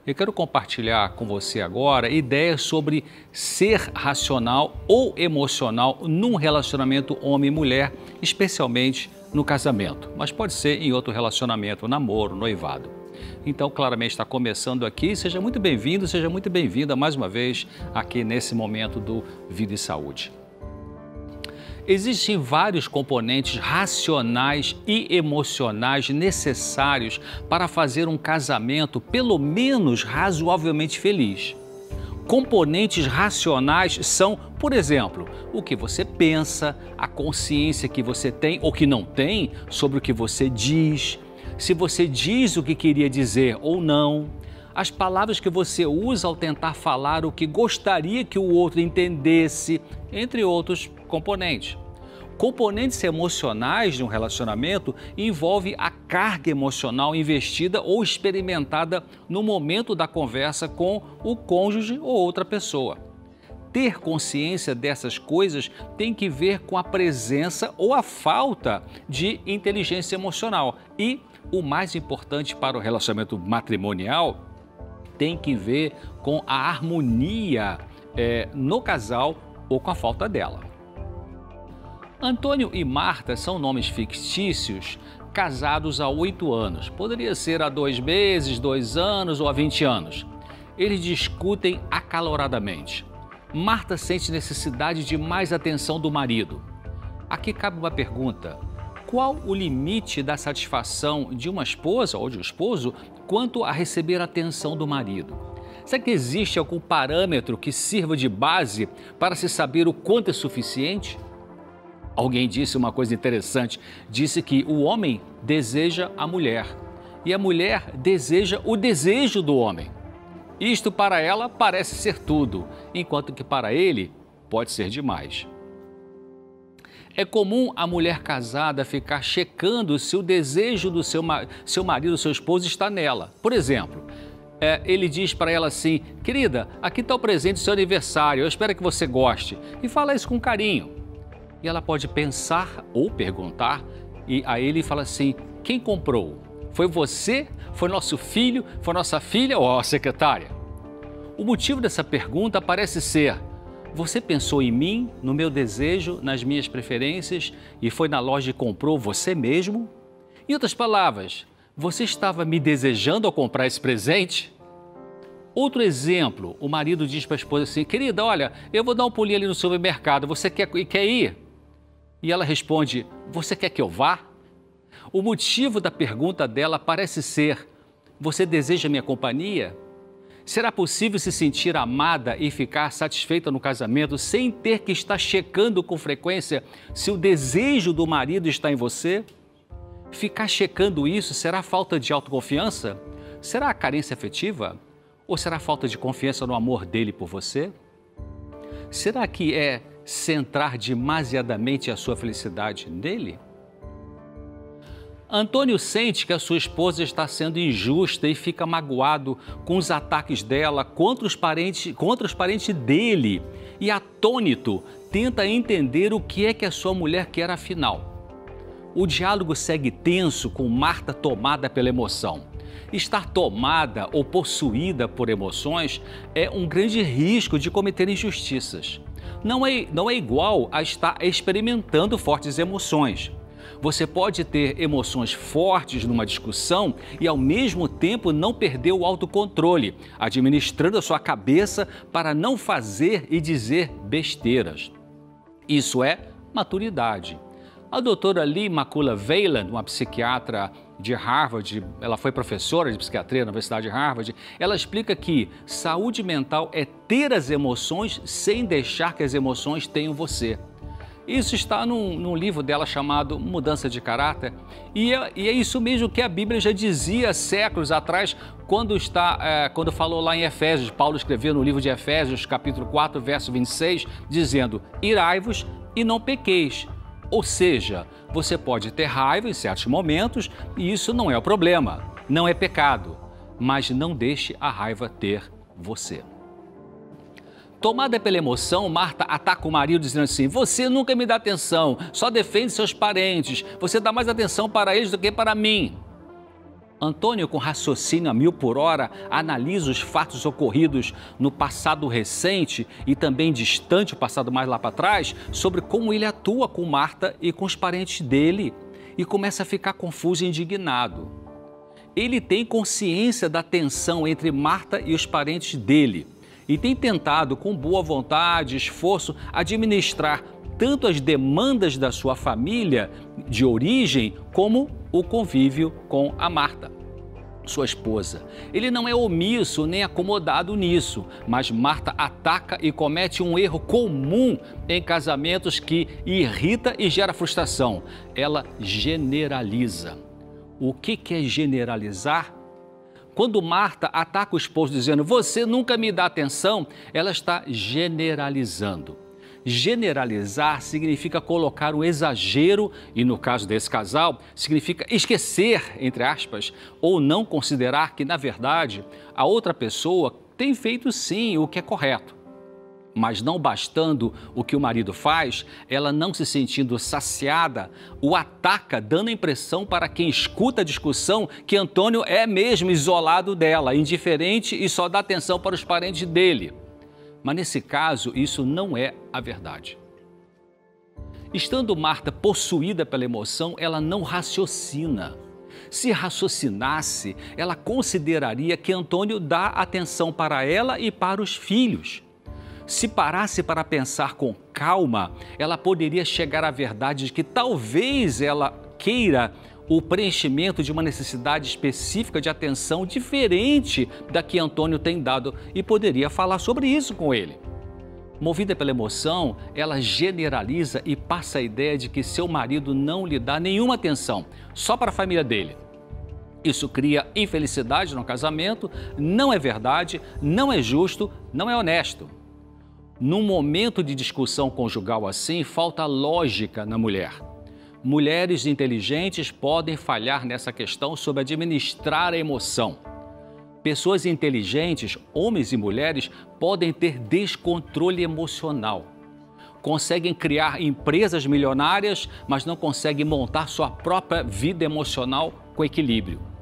Eu quero compartilhar com você agora ideias sobre ser racional ou emocional num relacionamento homem e mulher, especialmente no casamento, mas pode ser em outro relacionamento, namoro, noivado. Então, claramente está começando aqui. Seja muito bem-vindo, seja muito bem-vinda mais uma vez aqui nesse momento do Vida e Saúde. Existem vários componentes racionais e emocionais necessários para fazer um casamento pelo menos razoavelmente feliz. Componentes racionais são, por exemplo, o que você pensa, a consciência que você tem ou que não tem sobre o que você diz, se você diz o que queria dizer ou não, as palavras que você usa ao tentar falar o que gostaria que o outro entendesse, entre outros componentes. Componentes emocionais de um relacionamento envolve a carga emocional investida ou experimentada no momento da conversa com o cônjuge ou outra pessoa. Ter consciência dessas coisas tem que ver com a presença ou a falta de inteligência emocional. E o mais importante para o relacionamento matrimonial tem que ver com a harmonia no casal ou com a falta dela. Antônio e Marta são nomes fictícios, casados há 8 anos. Poderia ser há 2 meses, 2 anos ou há 20 anos. Eles discutem acaloradamente. Marta sente necessidade de mais atenção do marido. Aqui cabe uma pergunta: qual o limite da satisfação de uma esposa ou de um esposo quanto a receber a atenção do marido? Será que existe algum parâmetro que sirva de base para se saber o quanto é suficiente? Alguém disse uma coisa interessante, disse que o homem deseja a mulher e a mulher deseja o desejo do homem. Isto para ela parece ser tudo, enquanto que para ele pode ser demais. É comum a mulher casada ficar checando se o desejo do seu marido, seu esposo, está nela. Por exemplo, ele diz para ela assim: querida, aqui está o presente do seu aniversário, eu espero que você goste. E fala isso com carinho. E ela pode pensar ou perguntar, e a ele fala assim: quem comprou? Foi você? Foi nosso filho? Foi nossa filha ou a secretária? O motivo dessa pergunta parece ser: você pensou em mim, no meu desejo, nas minhas preferências e foi na loja e comprou você mesmo? Em outras palavras, você estava me desejando ao comprar esse presente? Outro exemplo, o marido diz para a esposa assim: querida, olha, eu vou dar um pulinho ali no supermercado, você quer ir? E ela responde: você quer que eu vá? O motivo da pergunta dela parece ser: você deseja minha companhia? Será possível se sentir amada e ficar satisfeita no casamento sem ter que estar checando com frequência se o desejo do marido está em você? Ficar checando isso será falta de autoconfiança? Será a carência afetiva? Ou será falta de confiança no amor dele por você? Será que é centrar demasiadamente a sua felicidade nele? Antônio sente que a sua esposa está sendo injusta e fica magoado com os ataques dela contra os parentes dele e, atônito, tenta entender o que é que a sua mulher quer afinal. O diálogo segue tenso, com Marta tomada pela emoção. Estar tomada ou possuída por emoções é um grande risco de cometer injustiças. Não é igual a estar experimentando fortes emoções. Você pode ter emoções fortes numa discussão e ao mesmo tempo não perder o autocontrole, administrando a sua cabeça para não fazer e dizer besteiras. Isso é maturidade. A doutora Lee McCullough Wayland, uma psiquiatra de Harvard, ela foi professora de psiquiatria na Universidade de Harvard, ela explica que saúde mental é ter as emoções sem deixar que as emoções tenham você. Isso está num livro dela chamado Mudança de Caráter, e é isso mesmo que a Bíblia já dizia séculos atrás, quando falou lá em Efésios. Paulo escreveu no livro de Efésios, capítulo 4, verso 26, dizendo: irai-vos e não pequeis. Ou seja, você pode ter raiva em certos momentos e isso não é o problema, não é pecado, mas não deixe a raiva ter você. Tomada pela emoção, Marta ataca o marido dizendo assim: você nunca me dá atenção, só defende seus parentes, você dá mais atenção para eles do que para mim. Antônio, com raciocínio a 1000 por hora, analisa os fatos ocorridos no passado recente e também distante, o passado mais lá para trás, sobre como ele atua com Marta e com os parentes dele, e começa a ficar confuso e indignado. Ele tem consciência da tensão entre Marta e os parentes dele e tem tentado, com boa vontade e esforço, administrar tanto as demandas da sua família de origem, como o convívio com a Marta, sua esposa. Ele não é omisso nem acomodado nisso, mas Marta ataca e comete um erro comum em casamentos que irrita e gera frustração. Ela generaliza. O que é generalizar? Quando Marta ataca o esposo dizendo, você nunca me dá atenção, ela está generalizando. Generalizar significa colocar um exagero e, no caso desse casal, significa esquecer, entre aspas, ou não considerar que, na verdade, a outra pessoa tem feito sim o que é correto. Mas não bastando o que o marido faz, ela, não se sentindo saciada, o ataca, dando a impressão para quem escuta a discussão que Antônio é mesmo isolado dela, indiferente e só dá atenção para os parentes dele. Mas nesse caso, isso não é a verdade. Estando Marta possuída pela emoção, ela não raciocina. Se raciocinasse, ela consideraria que Antônio dá atenção para ela e para os filhos. Se parasse para pensar com calma, ela poderia chegar à verdade de que talvez ela queira o preenchimento de uma necessidade específica de atenção diferente da que Antônio tem dado e poderia falar sobre isso com ele. Movida pela emoção, ela generaliza e passa a ideia de que seu marido não lhe dá nenhuma atenção, só para a família dele. Isso cria infelicidade no casamento, não é verdade, não é justo, não é honesto. Num momento de discussão conjugal assim, falta lógica na mulher. Mulheres inteligentes podem falhar nessa questão sobre administrar a emoção. Pessoas inteligentes, homens e mulheres, podem ter descontrole emocional. Conseguem criar empresas milionárias, mas não conseguem montar sua própria vida emocional com equilíbrio.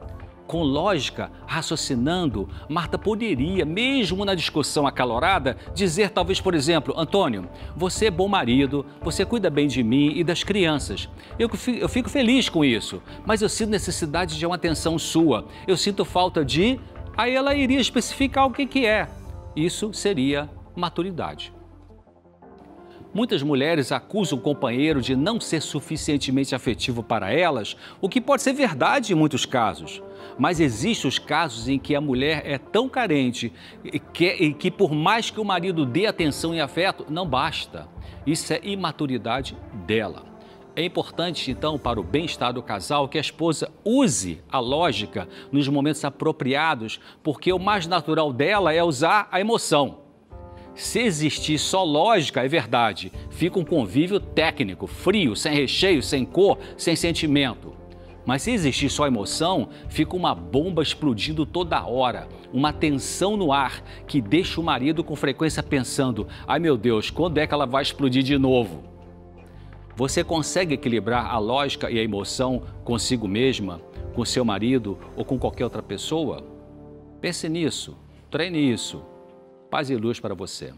Com lógica, raciocinando, Marta poderia, mesmo na discussão acalorada, dizer talvez, por exemplo, Antônio, você é bom marido, você cuida bem de mim e das crianças. Eu fico feliz com isso, mas eu sinto necessidade de uma atenção sua. Eu sinto falta de... Aí ela iria especificar o que é. Isso seria maturidade. Muitas mulheres acusam o companheiro de não ser suficientemente afetivo para elas, o que pode ser verdade em muitos casos. Mas existem os casos em que a mulher é tão carente e que por mais que o marido dê atenção e afeto, não basta. Isso é imaturidade dela. É importante, então, para o bem-estar do casal, que a esposa use a lógica nos momentos apropriados, porque o mais natural dela é usar a emoção. Se existir só lógica, é verdade, fica um convívio técnico, frio, sem recheio, sem cor, sem sentimento. Mas se existir só emoção, fica uma bomba explodindo toda hora, uma tensão no ar que deixa o marido com frequência pensando, ai meu Deus, quando é que ela vai explodir de novo? Você consegue equilibrar a lógica e a emoção consigo mesma, com seu marido ou com qualquer outra pessoa? Pense nisso, treine isso. Paz e luz para você.